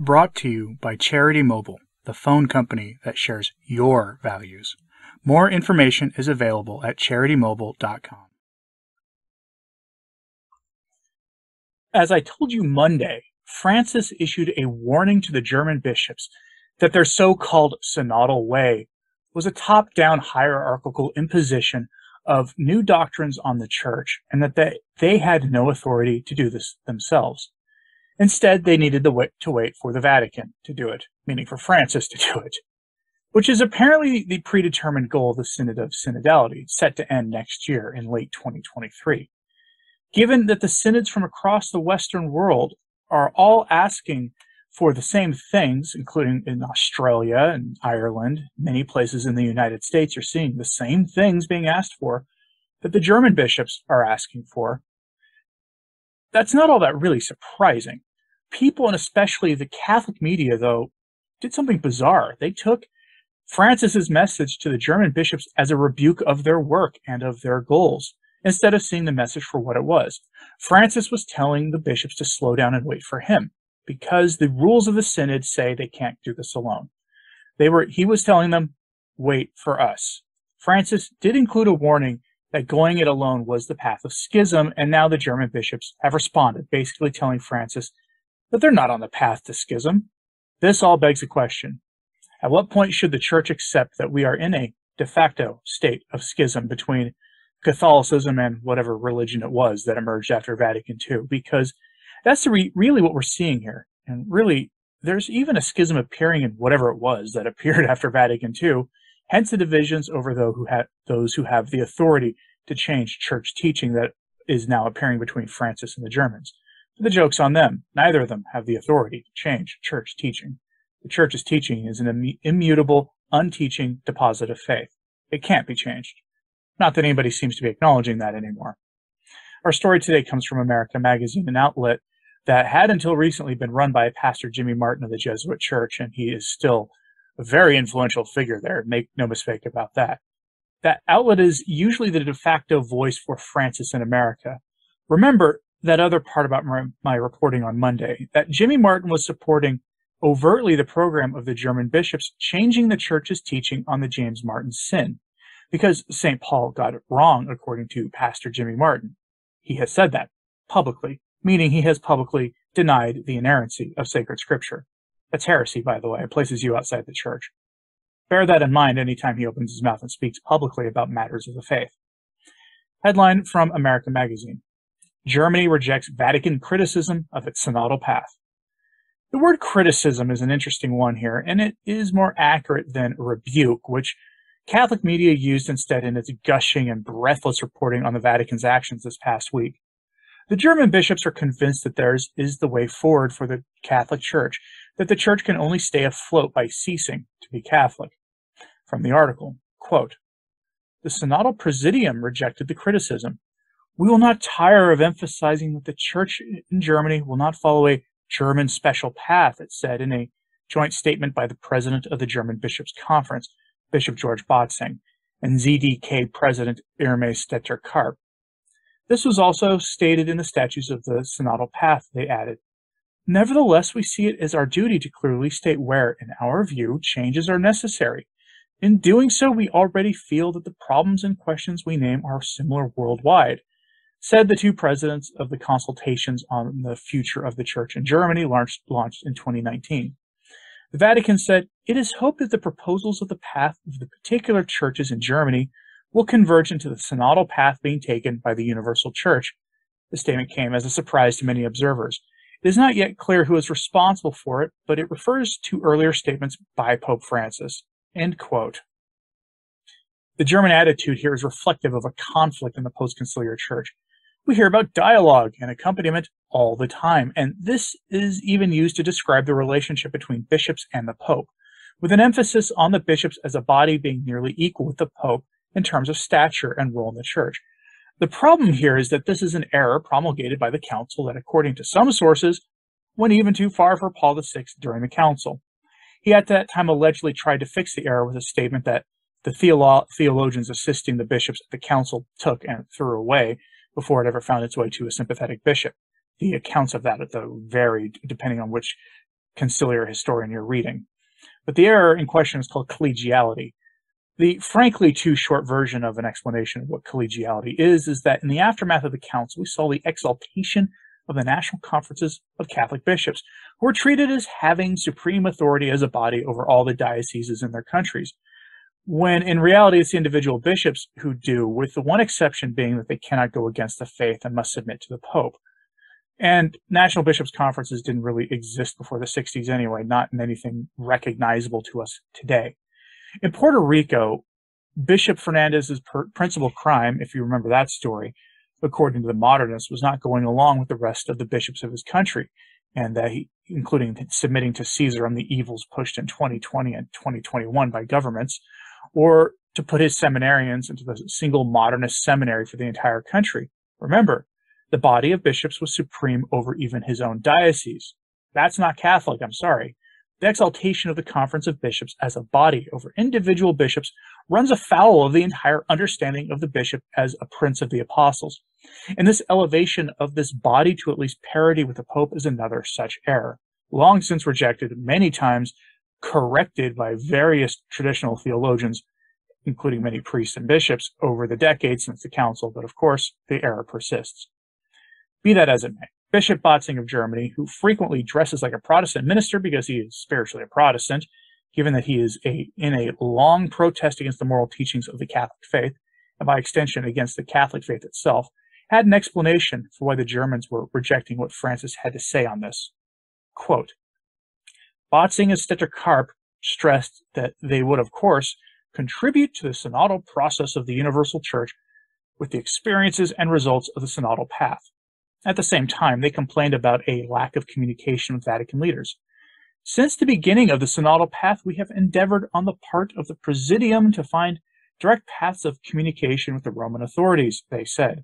Brought to you by Charity Mobile, the phone company that shares your values. More information is available at CharityMobile.com. As I told you Monday, Francis issued a warning to the German bishops that their so-called synodal way was a top-down hierarchical imposition of new doctrines on the church, and that they had no authority to do this themselves. Instead, they needed to wait for the Vatican to do it, meaning for Francis to do it, which is apparently the predetermined goal of the Synod of Synodality, set to end next year in late 2023. Given that the synods from across the Western world are all asking for the same things, including in Australia and Ireland, many places in the United States, you're seeing the same things being asked for that the German bishops are asking for. That's not all that really surprising. People, and especially the Catholic media, though, did something bizarre. They took Francis's message to the German bishops as a rebuke of their work and of their goals, instead of seeing the message for what it was. Francis was telling the bishops to slow down and wait for him, because the rules of the synod say they can't do this alone. He was telling them, wait for us. Francis did include a warning that going it alone was the path of schism, and now the German bishops have responded, basically telling Francis that they're not on the path to schism. This all begs a question. At what point should the Church accept that we are in a de facto state of schism between Catholicism and whatever religion it was that emerged after Vatican II? Because that's really what we're seeing here. And really, there's even a schism appearing in whatever it was that appeared after Vatican II, hence the divisions over those who have the authority to change church teaching that is now appearing between Francis and the Germans. But the joke's on them. Neither of them have the authority to change church teaching. The church's teaching is an immutable, unteaching deposit of faith. It can't be changed. Not that anybody seems to be acknowledging that anymore. Our story today comes from America Magazine, an outlet that had until recently been run by Pastor Jimmy Martin of the Jesuit Church, and he is still a very influential figure there. Make no mistake about that. That outlet is usually the de facto voice for Francis in America. Remember that other part about my reporting on Monday, that Jimmy Martin was supporting overtly the program of the German bishops changing the church's teaching on the James Martin sin, because St. Paul got it wrong, according to Pastor Jimmy Martin. He has said that publicly, meaning he has publicly denied the inerrancy of sacred scripture. That's heresy, by the way. It places you outside the church. Bear that in mind anytime he opens his mouth and speaks publicly about matters of the faith. Headline from America Magazine: Germany rejects Vatican criticism of its synodal path. The word criticism is an interesting one here, and it is more accurate than rebuke, which Catholic media used instead in its gushing and breathless reporting on the Vatican's actions this past week. The German bishops are convinced that theirs is the way forward for the Catholic Church, that the Church can only stay afloat by ceasing to be Catholic. From the article, quote, "The Synodal Presidium rejected the criticism. We will not tire of emphasizing that the Church in Germany will not follow a German special path," it said in a joint statement by the president of the German Bishops' Conference, Bishop George Botzing, and ZDK President Irme Stetter-Karp. This was also stated in the statutes of the synodal path, they added. Nevertheless, we see it as our duty to clearly state where, in our view, changes are necessary. In doing so, we already feel that the problems and questions we name are similar worldwide, said the two presidents of the consultations on the future of the Church in Germany launched in 2019. The Vatican said, "It is hoped that the proposals of the path of the particular churches in Germany will converge into the synodal path being taken by the Universal Church." The statement came as a surprise to many observers. It is not yet clear who is responsible for it, but it refers to earlier statements by Pope Francis. End quote. The German attitude here is reflective of a conflict in the post-conciliar church. We hear about dialogue and accompaniment all the time, and this is even used to describe the relationship between bishops and the Pope, with an emphasis on the bishops as a body being nearly equal with the Pope in terms of stature and role in the church. The problem here is that this is an error promulgated by the Council that, according to some sources, went even too far for Paul VI during the Council. He at that time allegedly tried to fix the error with a statement that the theologians assisting the bishops at the Council took and threw away before it ever found its way to a sympathetic bishop. The accounts of that varied depending on which conciliar historian you're reading. But the error in question is called collegiality. The frankly too short version of an explanation of what collegiality is that in the aftermath of the council, we saw the exaltation of the national conferences of Catholic bishops, who were treated as having supreme authority as a body over all the dioceses in their countries, when in reality it's the individual bishops who do, with the one exception being that they cannot go against the faith and must submit to the Pope. And national bishops' conferences didn't really exist before the 60s anyway, not in anything recognizable to us today. In Puerto Rico, Bishop Fernandez's principal crime, if you remember that story, according to the modernists, was not going along with the rest of the bishops of his country, and that including submitting to Caesar on the evils pushed in 2020 and 2021 by governments, or to put his seminarians into the single modernist seminary for the entire country. Remember, the body of bishops was supreme over even his own diocese. That's not Catholic, I'm sorry. The exaltation of the Conference of Bishops as a body over individual bishops runs afoul of the entire understanding of the bishop as a prince of the apostles. And this elevation of this body to at least parity with the Pope is another such error, long since rejected, many times corrected by various traditional theologians, including many priests and bishops, over the decades since the council, but of course, the error persists. Be that as it may, Bishop Botzing of Germany, who frequently dresses like a Protestant minister because he is spiritually a Protestant, given that he is in a long protest against the moral teachings of the Catholic faith, and by extension against the Catholic faith itself, had an explanation for why the Germans were rejecting what Francis had to say on this. Quote, Botzing and Stetter Karp stressed that they would, of course, contribute to the synodal process of the universal church with the experiences and results of the synodal path. At the same time, they complained about a lack of communication with Vatican leaders. Since the beginning of the synodal path, we have endeavored on the part of the Presidium to find direct paths of communication with the Roman authorities, they said.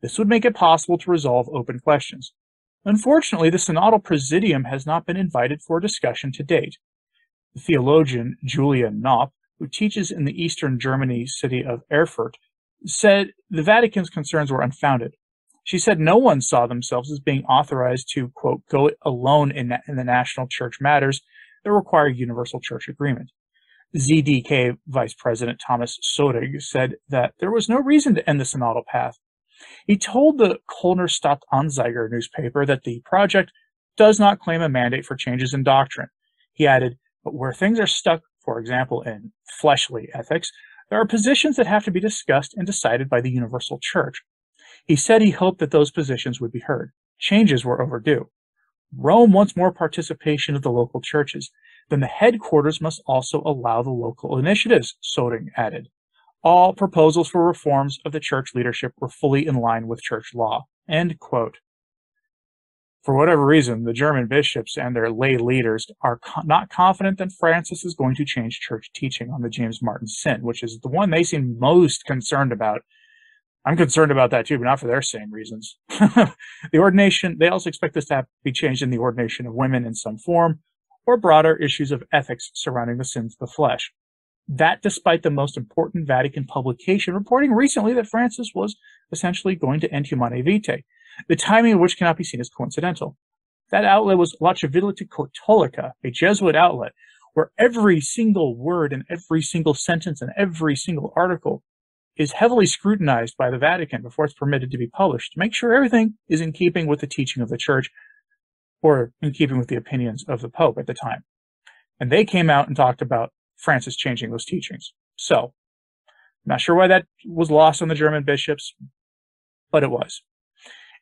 This would make it possible to resolve open questions. Unfortunately, the synodal Presidium has not been invited for discussion to date. The theologian Julia Knopp, who teaches in the eastern Germany city of Erfurt, said the Vatican's concerns were unfounded. She said no one saw themselves as being authorized to, quote, go it alone in the national church matters that require universal church agreement. ZDK Vice President Thomas Sodig said that there was no reason to end the synodal path. He told the Kölner Stadtanzeiger newspaper that the project does not claim a mandate for changes in doctrine. He added, but where things are stuck, for example, in fleshly ethics, there are positions that have to be discussed and decided by the universal church. He said he hoped that those positions would be heard. Changes were overdue. Rome wants more participation of the local churches. Then the headquarters must also allow the local initiatives, Sodig added. All proposals for reforms of the church leadership were fully in line with church law. End quote. For whatever reason, the German bishops and their lay leaders are not confident that Francis is going to change church teaching on the James Martin sin, which is the one they seem most concerned about. I'm concerned about that too, but not for their same reasons. The ordination, they also expect this to be changed in the ordination of women in some form, or broader issues of ethics surrounding the sins of the flesh. That despite the most important Vatican publication reporting recently that Francis was essentially going to end Humanae Vitae, the timing of which cannot be seen as coincidental. That outlet was La Civiltà Cattolica, a Jesuit outlet, where every single word and every single sentence and every single article is heavily scrutinized by the Vatican before it's permitted to be published to make sure everything is in keeping with the teaching of the Church or in keeping with the opinions of the Pope at the time. And they came out and talked about Francis changing those teachings. So, I'm not sure why that was lost on the German bishops, but it was.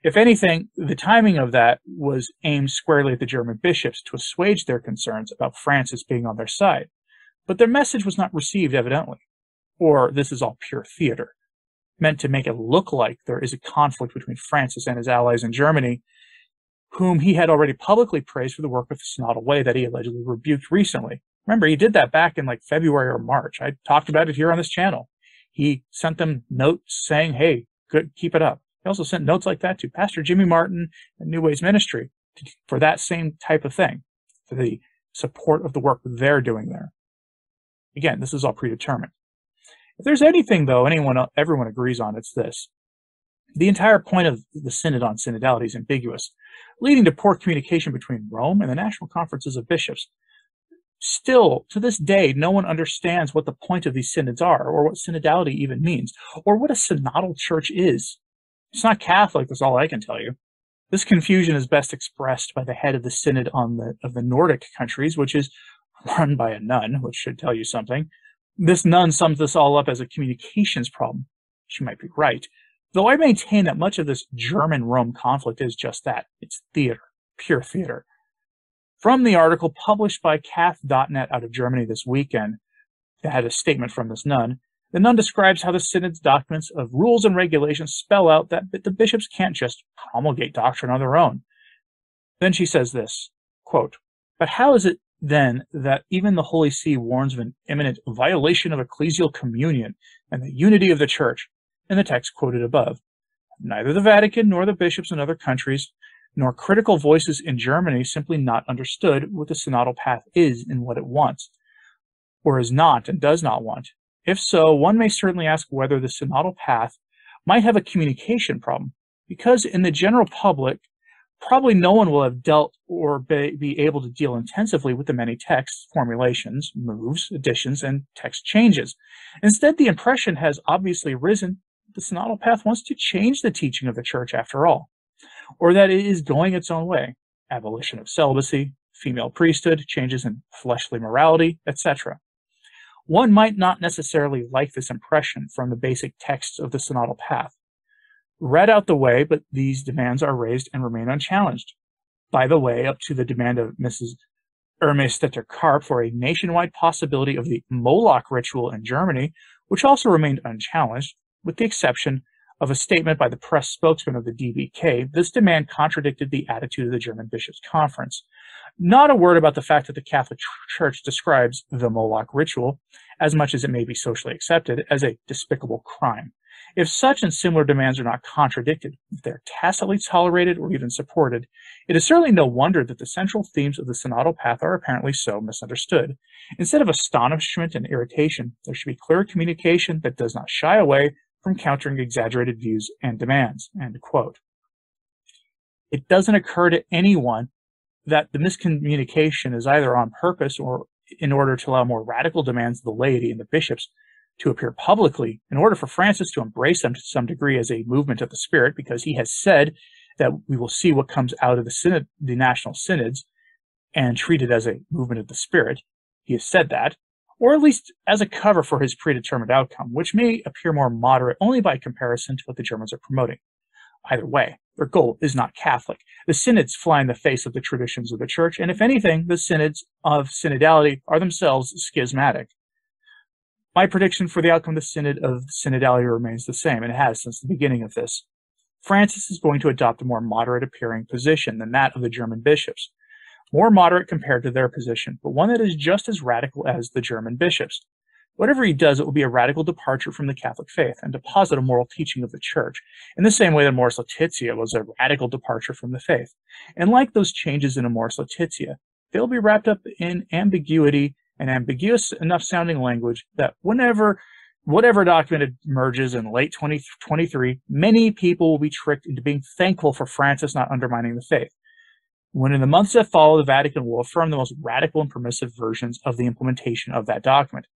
If anything, the timing of that was aimed squarely at the German bishops to assuage their concerns about Francis being on their side. But their message was not received, evidently. Or this is all pure theater, meant to make it look like there is a conflict between Francis and his allies in Germany, whom he had already publicly praised for the work of the synodal way that he allegedly rebuked recently. Remember, he did that back in like February or March. I talked about it here on this channel. He sent them notes saying, hey, good, keep it up. He also sent notes like that to Pastor Jimmy Martin and New Ways Ministry for that same type of thing, for the support of the work they're doing there. Again, this is all predetermined. If there's anything, though, everyone agrees on, it's this. The entire point of the Synod on Synodality is ambiguous, leading to poor communication between Rome and the national conferences of bishops. Still, to this day, no one understands what the point of these synods are, or what synodality even means, or what a synodal church is. It's not Catholic, that's all I can tell you. This confusion is best expressed by the head of the Synod of the Nordic countries, which is run by a nun, which should tell you something. This nun sums this all up as a communications problem. She might be right, though I maintain that much of this German-Rome conflict is just that. It's theater, pure theater. From the article published by cath.net out of Germany this weekend, that had a statement from this nun, the nun describes how the Synod's documents of rules and regulations spell out that the bishops can't just promulgate doctrine on their own. Then she says this, quote, "But how is it then that even the Holy See warns of an imminent violation of ecclesial communion and the unity of the Church in the text quoted above? Neither the Vatican nor the bishops in other countries nor critical voices in Germany simply not understood what the synodal path is and what it wants, or is not and does not want. If so, one may certainly ask whether the synodal path might have a communication problem, because in the general public, probably no one will have dealt or be able to deal intensively with the many texts, formulations, moves, additions, and text changes. Instead, the impression has obviously arisen that the synodal path wants to change the teaching of the Church after all, or that it is going its own way, abolition of celibacy, female priesthood, changes in fleshly morality, etc. One might not necessarily like this impression from the basic texts of the synodal path. Read out the way, but these demands are raised and remain unchallenged. By the way, up to the demand of Mrs. Ermestetter Karp for a nationwide possibility of the Moloch ritual in Germany, which also remained unchallenged, with the exception of a statement by the press spokesman of the DBK, this demand contradicted the attitude of the German Bishops' Conference. Not a word about the fact that the Catholic Church describes the Moloch ritual, as much as it may be socially accepted, as a despicable crime. If such and similar demands are not contradicted, if they're tacitly tolerated or even supported, it is certainly no wonder that the central themes of the synodal path are apparently so misunderstood. Instead of astonishment and irritation, there should be clear communication that does not shy away from countering exaggerated views and demands." End quote. It doesn't occur to anyone that the miscommunication is either on purpose or in order to allow more radical demands of the laity and the bishops to appear publicly, in order for Francis to embrace them to some degree as a movement of the Spirit, because he has said that we will see what comes out of the national synods and treat it as a movement of the Spirit. He has said that, or at least as a cover for his predetermined outcome, which may appear more moderate only by comparison to what the Germans are promoting. Either way, their goal is not Catholic. The synods fly in the face of the traditions of the Church, and if anything, the synods of synodality are themselves schismatic. My prediction for the outcome of the Synod of Synodality remains the same, and it has since the beginning of this. Francis is going to adopt a more moderate appearing position than that of the German bishops. More moderate compared to their position, but one that is just as radical as the German bishops. Whatever he does, it will be a radical departure from the Catholic faith and deposit a moral teaching of the Church, in the same way that Amoris Laetitia was a radical departure from the faith. And like those changes in Amoris Laetitia, they'll be wrapped up in ambiguity and ambiguous enough sounding language that whatever document emerges in late 2023, many people will be tricked into being thankful for Francis not undermining the faith, when in the months that follow, the Vatican will affirm the most radical and permissive versions of the implementation of that document.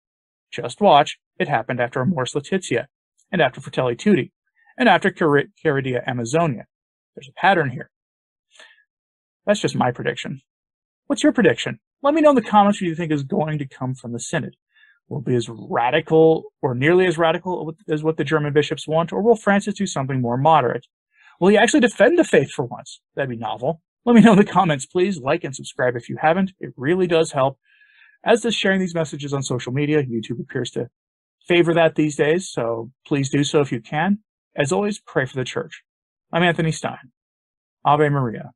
Just watch, it happened after Amoris Laetitia, and after Fratelli Tutti, and after Caridia Amazonia. There's a pattern here. That's just my prediction. What's your prediction? Let me know in the comments what you think is going to come from the Synod. Will it be as radical or nearly as radical as what the German bishops want, or will Francis do something more moderate? Will he actually defend the faith for once? That'd be novel. Let me know in the comments, please. Like and subscribe if you haven't. It really does help. As does sharing these messages on social media. YouTube appears to favor that these days, so please do so if you can. As always, pray for the Church. I'm Anthony Stine. Ave Maria.